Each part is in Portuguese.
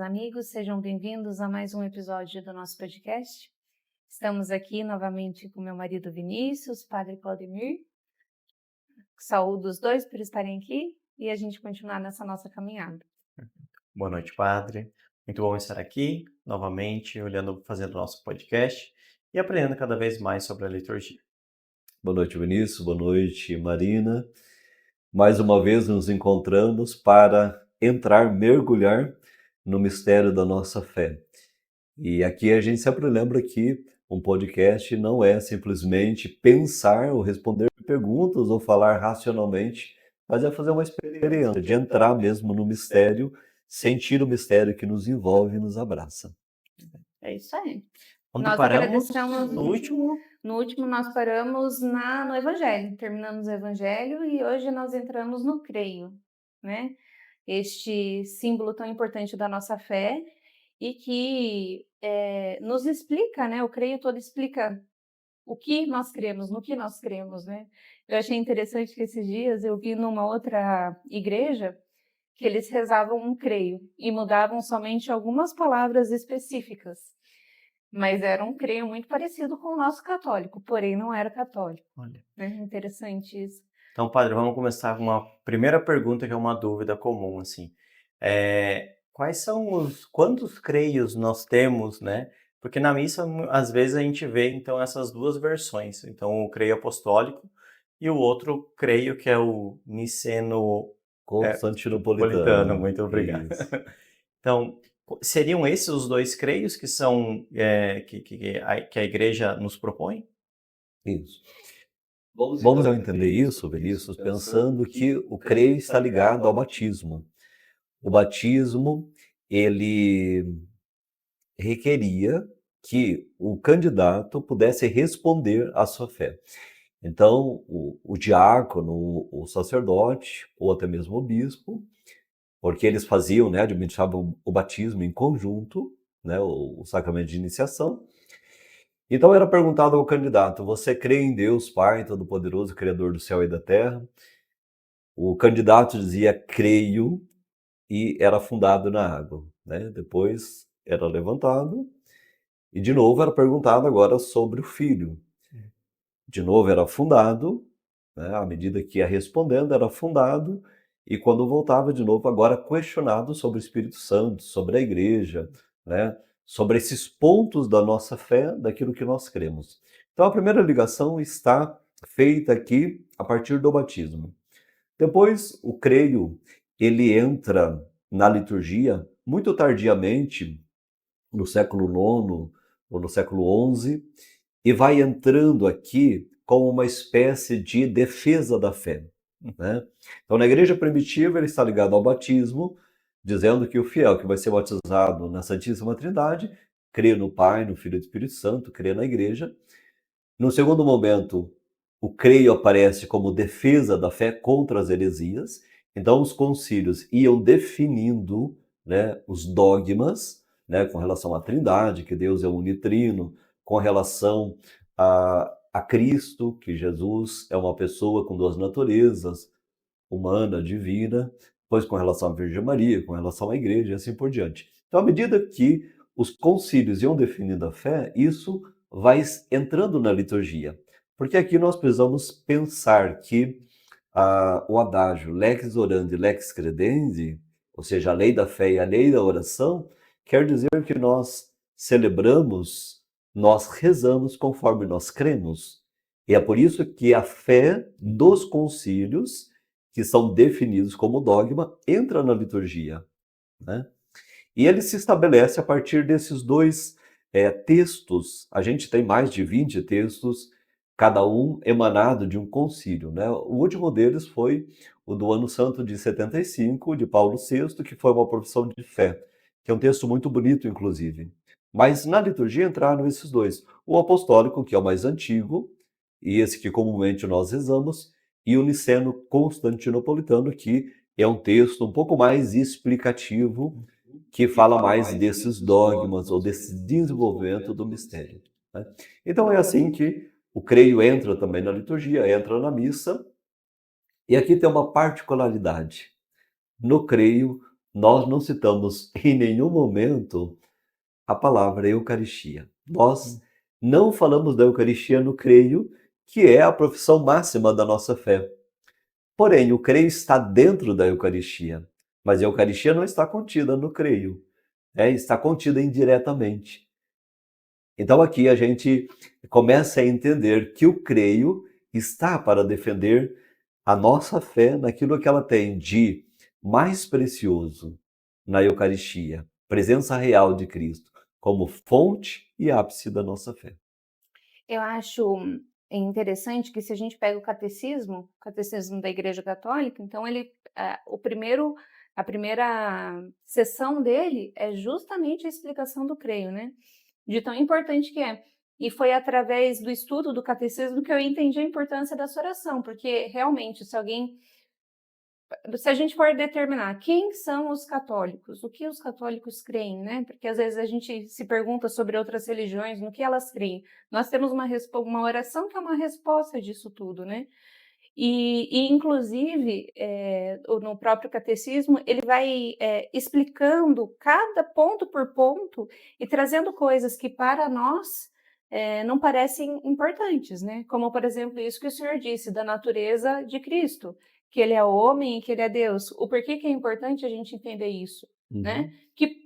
amigos, sejam bem-vindos a mais um episódio do nosso podcast. Estamos aqui novamente com meu marido Vinícius, Padre Claudemir. Saúdo os dois por estarem aqui e a gente continuar nessa nossa caminhada. Boa noite, Padre. Muito bom estar aqui novamente, fazendo nosso podcast e aprendendo cada vez mais sobre a liturgia. Boa noite, Vinícius. Boa noite, Marina. Mais uma vez nos encontramos para mergulhar no mistério da nossa fé. E aqui a gente sempre lembra que um podcast não é simplesmente pensar ou responder perguntas ou falar racionalmente, mas é fazer uma experiência de entrar mesmo no mistério, sentir o mistério que nos envolve e nos abraça. É isso aí. Onde Nós paramos agradecemos no último? No último nós paramos no Evangelho, terminamos o Evangelho e hoje nós entramos no creio, né? Este símbolo tão importante da nossa fé e que nos explica, né? O creio todo explica o que nós cremos, no que nós cremos, né? Eu achei interessante que esses dias eu vi numa outra igreja que eles rezavam um creio e mudavam somente algumas palavras específicas. Mas era um creio muito parecido com o nosso católico, porém não era católico. Olha. É interessante isso. Então, Padre, vamos começar com uma primeira pergunta que é uma dúvida comum, assim. Quantos creios nós temos, né? Porque na missa, às vezes, a gente vê, então, essas duas versões. Então, o creio apostólico e o outro creio que é o niceno Constantinopolitano. Muito obrigado. Isso. Então, seriam esses os dois creios que são que a Igreja nos propõe? Isso. Vamos entender isso, Vinícius, pensando que o creio está ligado ao batismo. O batismo, ele requeria que o candidato pudesse responder à sua fé. Então, o diácono, o sacerdote, ou até mesmo o bispo, porque eles faziam, né, administravam o batismo em conjunto, né, o sacramento de iniciação. Então era perguntado ao candidato: você crê em Deus, Pai Todo-Poderoso, Criador do céu e da terra? O candidato dizia: creio, e era afundado na água, né? Depois era levantado e de novo era perguntado agora sobre o filho. De novo era afundado, né? À medida que ia respondendo era afundado, e quando voltava de novo agora questionado sobre o Espírito Santo, sobre a igreja, né? Sobre esses pontos da nossa fé, daquilo que nós cremos. Então a primeira ligação está feita aqui a partir do batismo. Depois o creio, ele entra na liturgia muito tardiamente, no século IX ou no século XI, e vai entrando aqui como uma espécie de defesa da fé, né? Então, na igreja primitiva, ele está ligado ao batismo, dizendo que o fiel que vai ser batizado na Santíssima Trindade crê no Pai, no Filho e no Espírito Santo, crê na igreja. No segundo momento, o creio aparece como defesa da fé contra as heresias. Então, os concílios iam definindo, né, os dogmas, né, com relação à Trindade, que Deus é unitrino, com relação a Cristo, que Jesus é uma pessoa com duas naturezas, humana, divina, depois com relação à Virgem Maria, com relação à igreja e assim por diante. Então, à medida que os concílios iam definindo a fé, isso vai entrando na liturgia. Porque aqui nós precisamos pensar que o adágio lex orandi, lex credendi, ou seja, a lei da fé e a lei da oração, quer dizer que nós celebramos, nós rezamos conforme nós cremos. E é por isso que a fé dos concílios, que são definidos como dogma, entra na liturgia, né? E ele se estabelece a partir desses dois textos. A gente tem mais de 20 textos, cada um emanado de um concílio, né? O último deles foi o do Ano Santo de 75, de Paulo VI, que foi uma profissão de fé, que é um texto muito bonito, inclusive. Mas na liturgia entraram esses dois. O apostólico, que é o mais antigo, e esse que comumente nós rezamos, e o niceno constantinopolitano, que é um texto um pouco mais explicativo, que fala mais desses dogmas ou desse desenvolvimento do mistério, né? Então é assim que o creio entra também na liturgia, entra na missa, e aqui tem uma particularidade. No creio, nós não citamos em nenhum momento a palavra Eucaristia. Nós não falamos da Eucaristia no creio, que é a profissão máxima da nossa fé. Porém, o creio está dentro da Eucaristia, mas a Eucaristia não está contida no creio, está contida indiretamente. Então aqui a gente começa a entender que o creio está para defender a nossa fé naquilo que ela tem de mais precioso na Eucaristia, presença real de Cristo, como fonte e ápice da nossa fé. Eu acho interessante que se a gente pega o catecismo da Igreja Católica, então a primeira sessão dele é justamente a explicação do creio, né? De tão importante que é. E foi através do estudo do catecismo que eu entendi a importância dessa oração, porque realmente, se a gente for determinar quem são os católicos, o que os católicos creem, né? Porque às vezes a gente se pergunta sobre outras religiões, no que elas creem. Nós temos uma oração que é uma resposta disso tudo, né? Inclusive, no próprio catecismo, ele vai explicando cada ponto por ponto e trazendo coisas que para nós não parecem importantes, né? Como, por exemplo, isso que o senhor disse da natureza de Cristo, que ele é homem e que ele é Deus. O porquê que é importante a gente entender isso, né?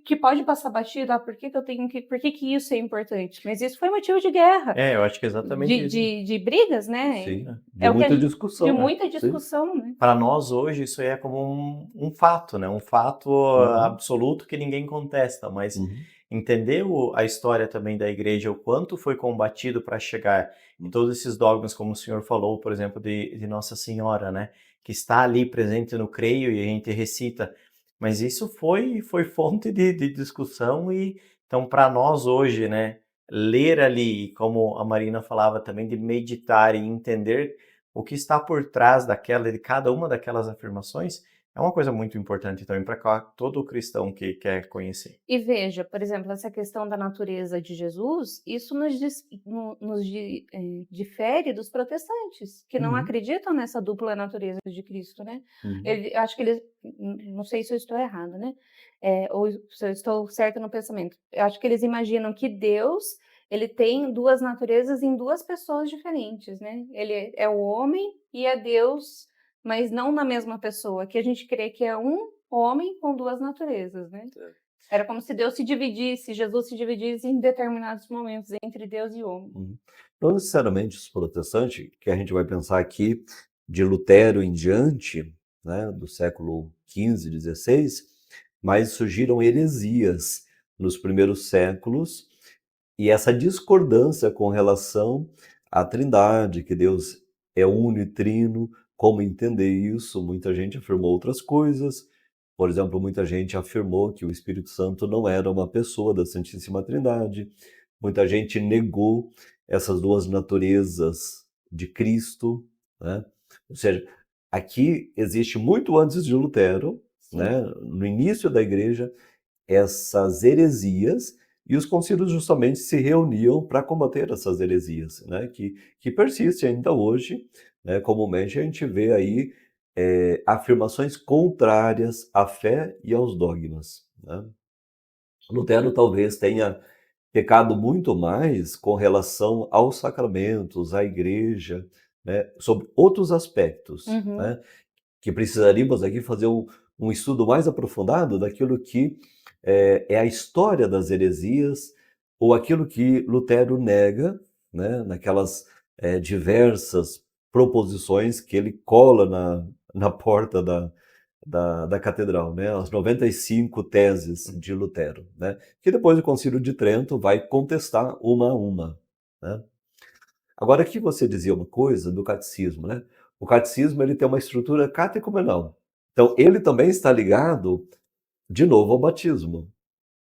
Que pode passar batido, por que isso é importante? Mas isso foi motivo de guerra, Eu acho que é exatamente isso. de brigas, né? Sim, É o que muita discussão. de muita discussão, né? Para nós hoje isso é como um fato, né? Um fato absoluto que ninguém contesta, mas entender a história também da igreja, o quanto foi combatido para chegar em todos esses dogmas, como o senhor falou, por exemplo, de Nossa Senhora, né? Que está ali presente no creio e a gente recita, mas isso foi fonte de discussão e então para nós hoje, né? Ler ali, como a Marina falava também, de meditar e entender o que está por trás de cada uma daquelas afirmações é uma coisa muito importante também para todo cristão que quer conhecer. E veja, por exemplo, essa questão da natureza de Jesus, isso difere dos protestantes, que não acreditam nessa dupla natureza de Cristo, né? Acho que eles, não sei se eu estou errada, né? Ou se eu estou certa no pensamento. Eu acho que eles imaginam que Deus, ele tem duas naturezas em duas pessoas diferentes, né? Ele é o homem e é Deus, mas não na mesma pessoa, que a gente crê que é um homem com duas naturezas, né? Era como se Jesus se dividisse em determinados momentos entre Deus e homem. Não necessariamente os protestantes, que a gente vai pensar aqui de Lutero em diante, né, do século XV, XVI, mas surgiram heresias nos primeiros séculos e essa discordância com relação à Trindade, que Deus é uno e trino, como entender isso? Muita gente afirmou outras coisas. Por exemplo, muita gente afirmou que o Espírito Santo não era uma pessoa da Santíssima Trindade. Muita gente negou essas duas naturezas de Cristo, né? Ou seja, aqui existe muito antes de Lutero, né? No início da igreja, essas heresias, e os concílios justamente se reuniam para combater essas heresias, né? Que persistem ainda hoje, né? Comumente a gente vê aí afirmações contrárias à fé e aos dogmas, né? Lutero talvez tenha pecado muito mais com relação aos sacramentos, à igreja, né? Sobre outros aspectos, né? Que precisaríamos aqui fazer um estudo mais aprofundado daquilo que é a história das heresias, ou aquilo que Lutero nega, né, naquelas diversas proposições que ele cola na porta da catedral, né, as 95 teses de Lutero, né, que depois do Concílio de Trento vai contestar uma a uma, né. Agora, aqui você dizia uma coisa do catecismo, né? O catecismo ele tem uma estrutura catecumenal. Então, ele também está ligado, de novo, ao batismo,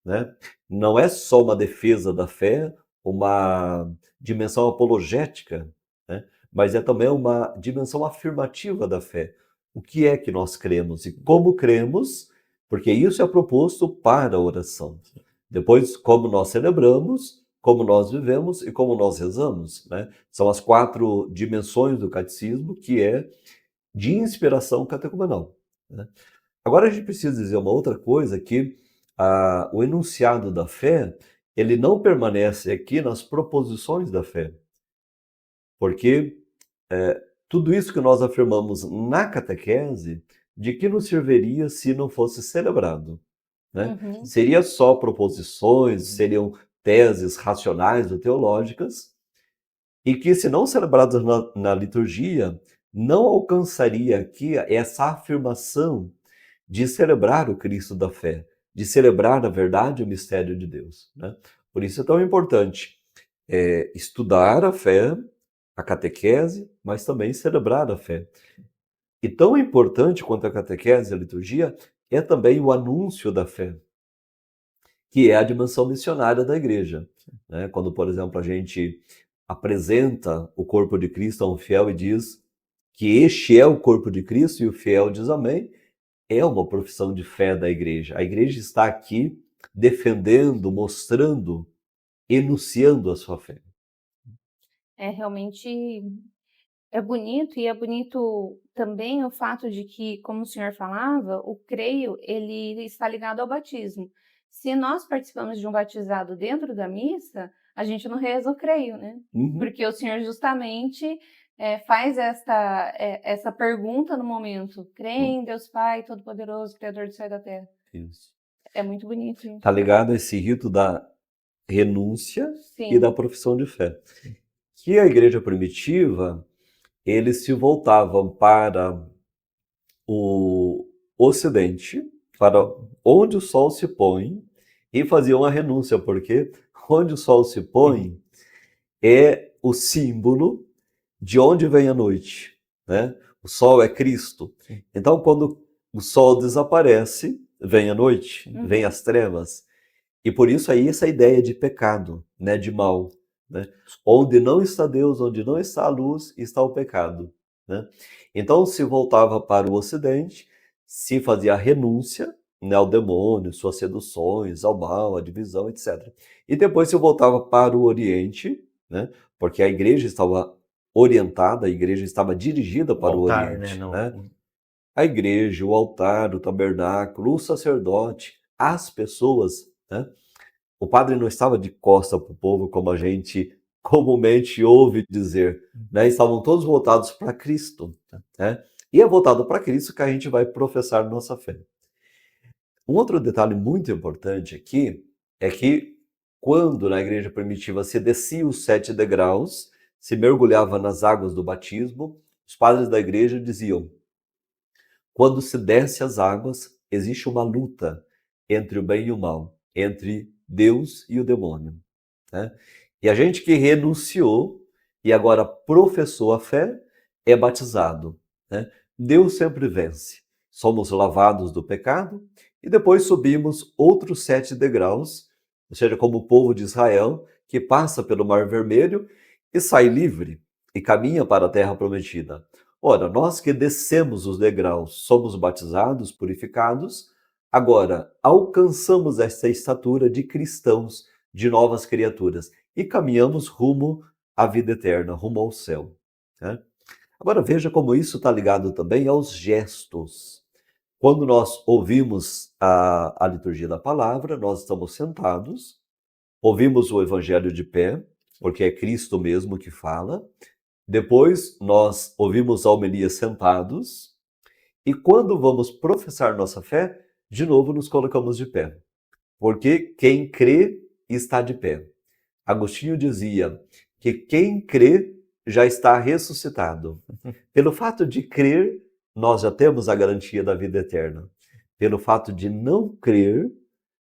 né? Não é só uma defesa da fé, uma dimensão apologética, né? Mas é também uma dimensão afirmativa da fé. O que é que nós cremos e como cremos, porque isso é proposto para a oração. Depois, como nós celebramos, como nós vivemos e como nós rezamos, né? São as 4 dimensões do catecismo, que é de inspiração catecumenal, né? Agora a gente precisa dizer uma outra coisa, que o enunciado da fé, ele não permanece aqui nas proposições da fé, porque tudo isso que nós afirmamos na catequese, de que nos serviria se não fosse celebrado, né? Uhum. Seria só proposições, seriam teses racionais ou teológicas, e que, se não celebradas na liturgia, não alcançaria aqui essa afirmação de celebrar o Cristo da fé, de celebrar a verdade e o mistério de Deus, né? Por isso é tão importante estudar a fé, a catequese, mas também celebrar a fé. E tão importante quanto a catequese e a liturgia é também o anúncio da fé, que é a dimensão missionária da igreja, né? Quando, por exemplo, a gente apresenta o corpo de Cristo a um fiel e diz que este é o corpo de Cristo, e o fiel diz amém, é uma profissão de fé da igreja. A igreja está aqui defendendo, mostrando, enunciando a sua fé. É realmente é bonito, e é bonito também o fato de que, como o senhor falava, o creio, ele está ligado ao batismo. Se nós participamos de um batizado dentro da missa, a gente não reza o creio, né? Uhum. Porque o senhor justamente faz essa pergunta no momento: crê em Deus Pai, Todo-Poderoso, Criador do céu e da terra. Isso. É muito bonito isso. Está ligado a esse rito da renúncia e da Sim. profissão de fé. Que a igreja primitiva, eles se voltavam para o Ocidente, para onde o sol se põe, e faziam a renúncia, porque onde o sol se põe é o símbolo de onde vem a noite, né? O sol é Cristo. Então, quando o sol desaparece, vem a noite, vem Uhum. as trevas. E por isso aí essa ideia de pecado, né, de mal, né? Onde não está Deus, onde não está a luz, está o pecado, né? Então se voltava para o Ocidente, se fazia a renúncia, né, ao demônio, suas seduções, ao mal, à divisão, etc. E depois se voltava para o Oriente, né? Porque a igreja estava orientada, a igreja estava dirigida O para o altar, né? Oriente, Não. né? A igreja, o altar, o tabernáculo, o sacerdote, as pessoas, né? O padre não estava de costa para o povo, como a gente comumente ouve dizer, né? Estavam todos voltados para Cristo, né? E é voltado para Cristo que a gente vai professar nossa fé. Um outro detalhe muito importante aqui é que, quando na igreja primitiva se descia os 7 degraus, se mergulhava nas águas do batismo, os padres da igreja diziam: quando se desce as águas, existe uma luta entre o bem e o mal, entre Deus e o demônio, né? E a gente que renunciou e agora professou a fé é batizado, né? Deus sempre vence. Somos lavados do pecado e depois subimos outros 7 degraus, ou seja, como o povo de Israel, que passa pelo Mar Vermelho e sai livre e caminha para a terra prometida. Ora, nós que descemos os degraus, somos batizados, purificados, agora alcançamos essa estatura de cristãos, de novas criaturas, e caminhamos rumo à vida eterna, rumo ao céu, né? Agora veja como isso está ligado também aos gestos. Quando nós ouvimos a liturgia da palavra, nós estamos sentados, ouvimos o evangelho de pé, porque é Cristo mesmo que fala. Depois nós ouvimos a homilia sentados, e quando vamos professar nossa fé, de novo nos colocamos de pé, porque quem crê está de pé. Agostinho dizia que quem crê já está ressuscitado. Pelo fato de crer, nós já temos a garantia da vida eterna. Pelo fato de não crer,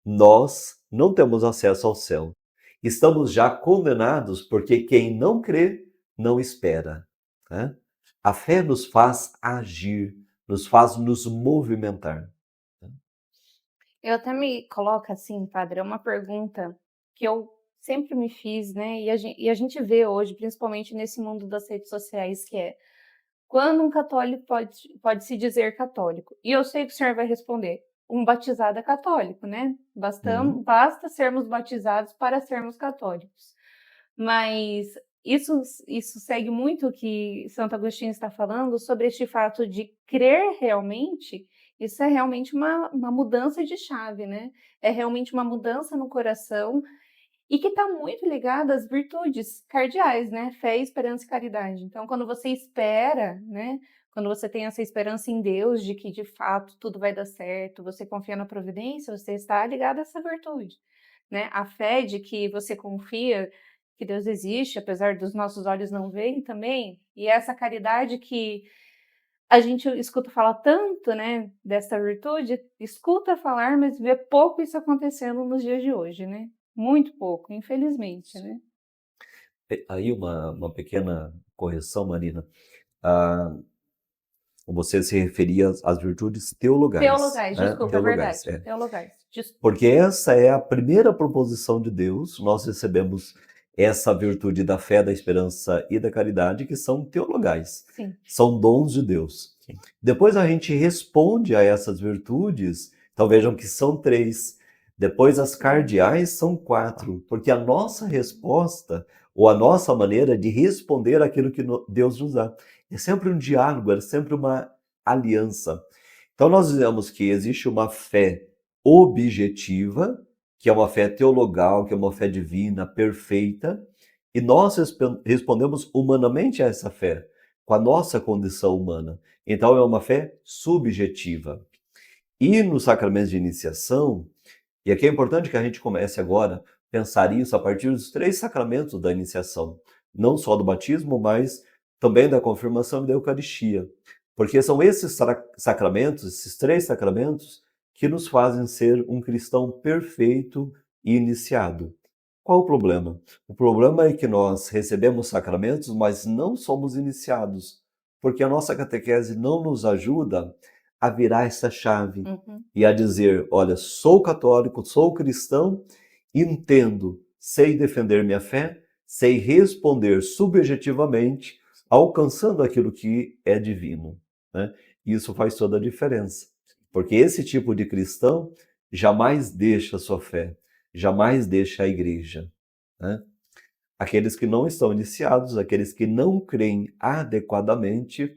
nós não temos acesso ao céu. Estamos já condenados, porque quem não crê não espera, né? A fé nos faz agir, nos faz nos movimentar. Eu até me coloco assim, padre, é uma pergunta que eu sempre me fiz, né? E a gente vê hoje, principalmente nesse mundo das redes sociais, que é: quando um católico pode se dizer católico? E eu sei que o senhor vai responder: um batizado é católico, né? Basta sermos batizados para sermos católicos. Mas isso segue muito o que Santo Agostinho está falando sobre este fato de crer realmente Isso é realmente uma mudança de chave, né? É realmente uma mudança no coração e que está muito ligada às virtudes cardeais, né? Fé, esperança e caridade. Então, quando você espera, né? Quando você tem essa esperança em Deus de que de fato tudo vai dar certo, você confia na providência, você está ligado a essa virtude, né? A fé de que você confia que Deus existe, apesar dos nossos olhos não verem também, e essa caridade que a gente escuta falar tanto, né, dessa virtude, escuta falar, mas vê pouco isso acontecendo nos dias de hoje, né? Muito pouco, infelizmente, né? Aí uma pequena correção, Marina. Ah, você se referia às virtudes teologais, Teologais, né? desculpa, é Teologais, verdade. é. Teologais. Porque essa é a primeira proposição de Deus. Nós recebemos essa virtude da fé, da esperança e da caridade, que são teologais, Sim. são dons de Deus. Sim. Depois a gente responde a essas virtudes, então vejam que são 3. Depois as cardeais são 4, porque a nossa resposta, ou a nossa maneira de responder àquilo que Deus nos dá, é sempre um diálogo, é sempre uma aliança. Então nós dizemos que existe uma fé objetiva, que é uma fé teologal, que é uma fé divina, perfeita, e nós respondemos humanamente a essa fé, com a nossa condição humana. Então é uma fé subjetiva. E nos sacramentos de iniciação, e aqui é importante que a gente comece agora a pensar isso a partir dos 3 sacramentos da iniciação, não só do batismo, mas também da confirmação e da Eucaristia. Porque são esses sacramentos, esses 3 sacramentos, que nos fazem ser um cristão perfeito e iniciado. Qual o problema? O problema é que nós recebemos sacramentos, mas não somos iniciados, porque a nossa catequese não nos ajuda a virar essa chave e a dizer, olha, sou católico, sou cristão, entendo, sei defender minha fé, sei responder subjetivamente, alcançando aquilo que é divino, né? Isso faz toda a diferença, porque esse tipo de cristão jamais deixa a sua fé, jamais deixa a igreja, né? Aqueles que não estão iniciados, aqueles que não creem adequadamente,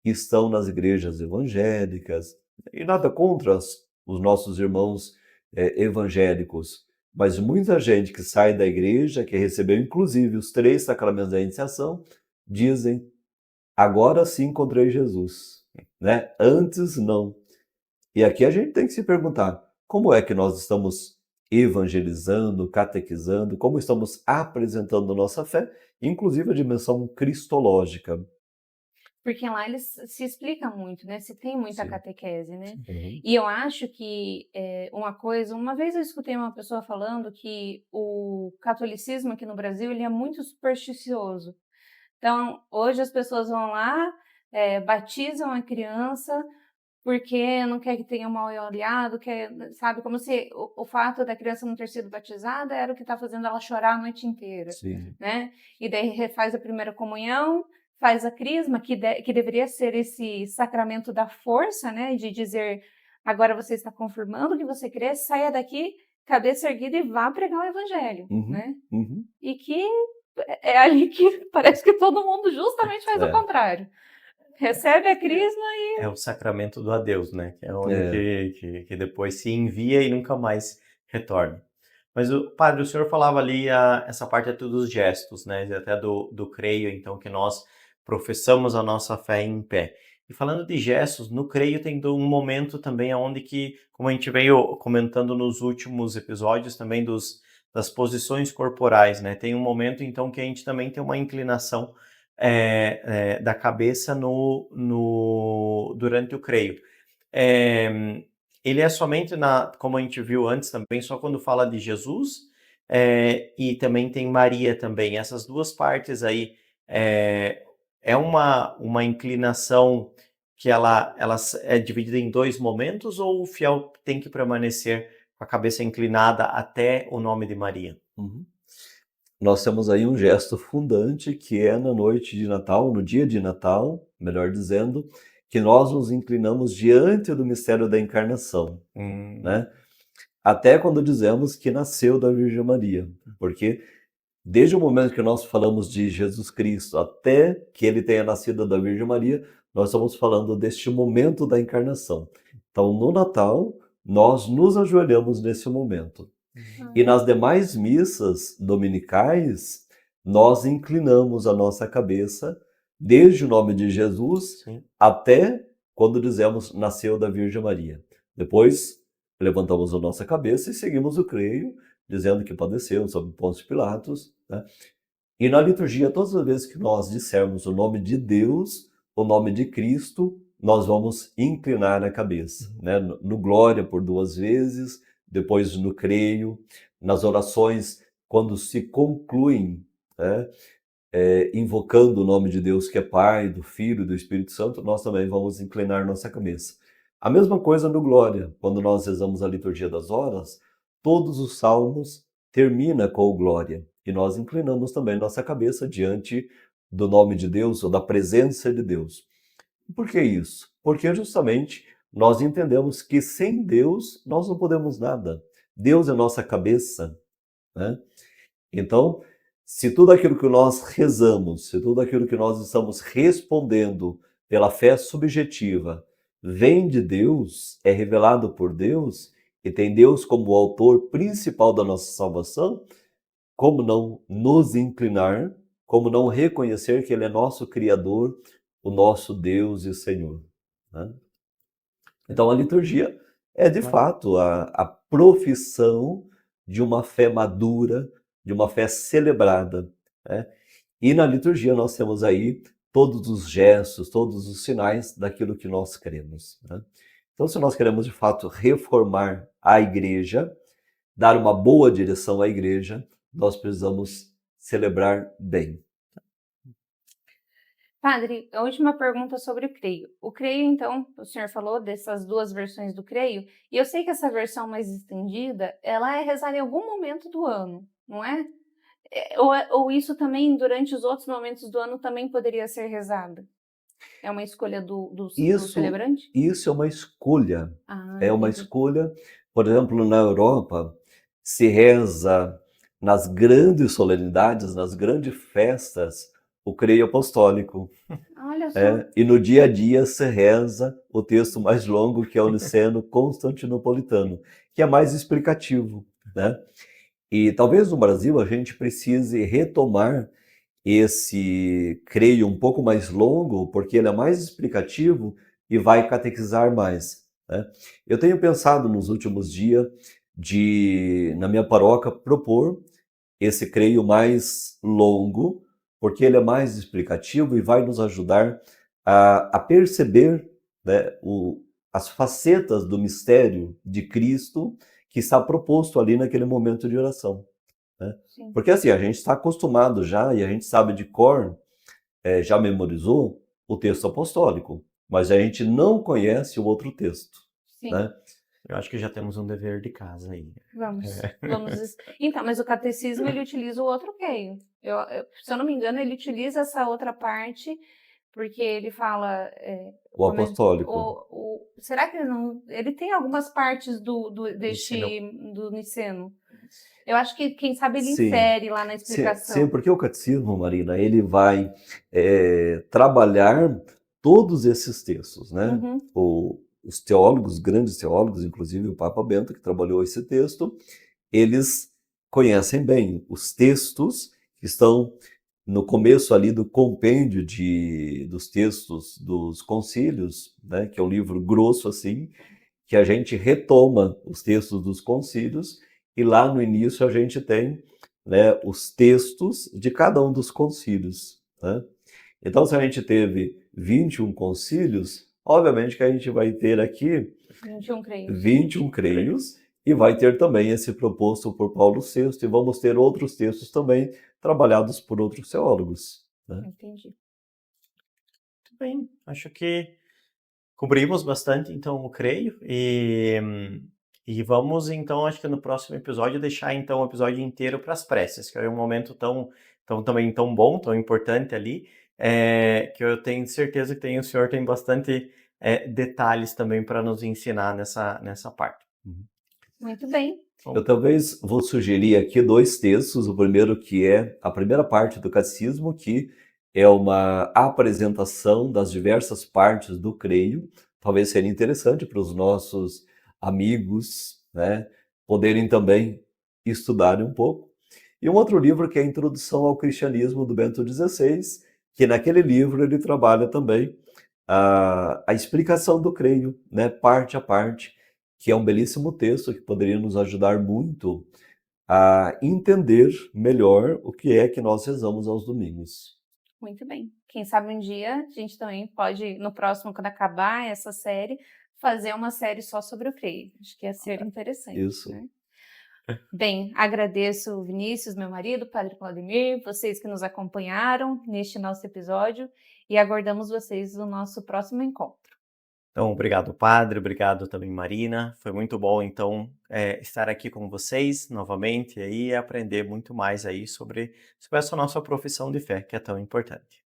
estão nas igrejas evangélicas, e nada contra os nossos irmãos evangélicos, mas muita gente que sai da igreja, que recebeu inclusive os 3 sacramentos da iniciação, dizem, agora sim encontrei Jesus, né? Antes não. E aqui a gente tem que se perguntar, como é que nós estamos evangelizando, catequizando, como estamos apresentando nossa fé, inclusive a dimensão cristológica. Porque lá eles se explica muito, né? Se tem muita Sim. catequese, né? Uhum. E eu acho que uma vez eu escutei uma pessoa falando que o catolicismo aqui no Brasil ele é muito supersticioso. Então, hoje as pessoas vão lá, batizam a criança porque não quer que tenha um mal olhado, quer, sabe, como se o fato da criança não ter sido batizada era o que está fazendo ela chorar a noite inteira, Sim. né? E daí refaz a primeira comunhão, faz a crisma, que deveria ser esse sacramento da força, né? De dizer, agora você está confirmando que você crê, saia daqui, cabeça erguida e vá pregar o evangelho, Uhum. né? Uhum. E que é ali que parece que todo mundo justamente faz o contrário. Recebe a crisma e... É o sacramento do adeus, né? Que é onde É. que depois se envia e nunca mais retorna. Mas, padre, o senhor falava ali essa parte até dos gestos, né? E até do creio, então, que nós professamos a nossa fé em pé. E falando de gestos, no creio tem um momento também onde que, como a gente veio comentando nos últimos episódios também das posições corporais, né? Tem um momento, então, que a gente também tem uma inclinação da cabeça durante o creio. Ele é somente como a gente viu antes também, só quando fala de Jesus, e também tem Maria também. Essas duas partes aí é uma inclinação que ela é dividida em 2 momentos, ou o fiel tem que permanecer com a cabeça inclinada até o nome de Maria? Uhum. Nós temos aí um gesto fundante que é na noite de Natal, no dia de Natal, melhor dizendo, que nós nos inclinamos diante do mistério da encarnação, né? Até quando dizemos que nasceu da Virgem Maria, porque desde o momento que nós falamos de Jesus Cristo até que ele tenha nascido da Virgem Maria, nós estamos falando deste momento da encarnação. Então, no Natal, nós nos ajoelhamos nesse momento. E nas demais missas dominicais, nós inclinamos a nossa cabeça, desde o nome de Jesus Sim. até quando dizemos nasceu da Virgem Maria. Depois, levantamos a nossa cabeça e seguimos o creio, dizendo que padeceu sob Pôncio Pilatos, né? E na liturgia, todas as vezes que nós dissermos o nome de Deus, o nome de Cristo, nós vamos inclinar a cabeça, né? No Glória por 2 vezes, depois no Creio, nas orações, quando se concluem, né, invocando o nome de Deus que é Pai, do Filho e do Espírito Santo, nós também vamos inclinar nossa cabeça. A mesma coisa no Glória, quando nós rezamos a liturgia das horas, todos os salmos terminam com o Glória, e nós inclinamos também nossa cabeça diante do nome de Deus ou da presença de Deus. Por que isso? Porque justamente nós entendemos que sem Deus nós não podemos nada. Deus é nossa cabeça, né? Então, se tudo aquilo que nós rezamos, se tudo aquilo que nós estamos respondendo pela fé subjetiva vem de Deus, é revelado por Deus e tem Deus como o autor principal da nossa salvação, como não nos inclinar, como não reconhecer que Ele é nosso Criador, o nosso Deus e Senhor, né? Então a liturgia é de fato a profissão de uma fé madura, de uma fé celebrada, né? E na liturgia nós temos aí todos os gestos, todos os sinais daquilo que nós cremos, né? Então, se nós queremos de fato reformar a igreja, dar uma boa direção à igreja, nós precisamos celebrar bem. Padre, a última pergunta sobre o creio. O creio, então, o senhor falou dessas 2 versões do creio, e eu sei que essa versão mais estendida, ela é rezada em algum momento do ano, não é? Ou isso também, durante os outros momentos do ano, também poderia ser rezada? É uma escolha do celebrante? Isso é uma escolha. Ah, É uma entendi. escolha, por exemplo, na Europa, se reza nas grandes solenidades, nas grandes festas, o creio apostólico. Olha só. E no dia a dia se reza o texto mais longo, que é o Niceno Constantinopolitano, que é mais explicativo, né? E talvez no Brasil a gente precise retomar esse creio um pouco mais longo, porque ele é mais explicativo e vai catequizar mais, né? Eu tenho pensado nos últimos dias na minha paróquia, propor esse creio mais longo, porque ele é mais explicativo e vai nos ajudar a perceber, né, as facetas do mistério de Cristo que está proposto ali naquele momento de oração, né? Sim. Porque assim, a gente está acostumado já e a gente sabe de cor, já memorizou o texto apostólico, mas a gente não conhece o outro texto, Sim. né? Eu acho que já temos um dever de casa aí. Vamos. Então, mas o catecismo, ele utiliza o outro creio. Se eu não me engano, ele utiliza essa outra parte, porque ele fala... O apostólico. será que ele não... Ele tem algumas partes do Niceno. Eu acho que, quem sabe, ele Sim. insere lá na explicação. Sim, porque o catecismo, Marina, ele vai trabalhar todos esses textos, né? Uhum. Os teólogos, grandes teólogos, inclusive o Papa Bento, que trabalhou esse texto, eles conhecem bem os textos que estão no começo ali do compêndio dos textos dos concílios, né? Que é um livro grosso assim, que a gente retoma os textos dos concílios, e lá no início a gente tem, né, os textos de cada um dos concílios, né? Então, se a gente teve 21 concílios, obviamente que a gente vai ter aqui 21 creios, e vai ter também esse proposto por Paulo VI, e vamos ter outros textos também trabalhados por outros teólogos, né? Entendi. Muito bem, acho que cobrimos bastante, então, o creio, e vamos, então, acho que no próximo episódio, deixar, então, o episódio inteiro para as preces, que é um momento também tão bom, tão importante ali, que eu tenho certeza que o senhor tem bastante detalhes também para nos ensinar nessa parte. Muito bem. Eu talvez vou sugerir aqui 2 textos, o primeiro que é a primeira parte do catecismo, que é uma apresentação das diversas partes do creio, talvez seria interessante para os nossos amigos, né, poderem também estudarem um pouco. E um outro livro que é a Introdução ao Cristianismo, do Bento XVI, que naquele livro ele trabalha também a explicação do creio, né, parte a parte, que é um belíssimo texto que poderia nos ajudar muito a entender melhor o que é que nós rezamos aos domingos. Muito bem. Quem sabe um dia a gente também pode, no próximo, quando acabar essa série, fazer uma série só sobre o creio. Acho que ia ser interessante, Isso. né? Bem, agradeço Vinícius, meu marido, Padre Claudemir, vocês que nos acompanharam neste nosso episódio e aguardamos vocês no nosso próximo encontro. Então, obrigado, Padre, obrigado também, Marina. Foi muito bom, então, estar aqui com vocês novamente e aprender muito mais aí sobre essa nossa profissão de fé, que é tão importante.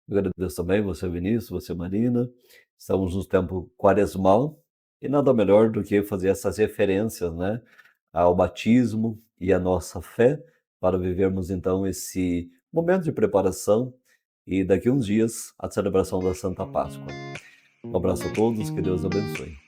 Eu agradeço também você, Vinícius, você, Marina. Estamos no tempo quaresmal e nada melhor do que fazer essas referências, né, ao batismo e à nossa fé para vivermos então esse momento de preparação e daqui a uns dias a celebração da Santa Páscoa. Um abraço a todos, que Deus abençoe.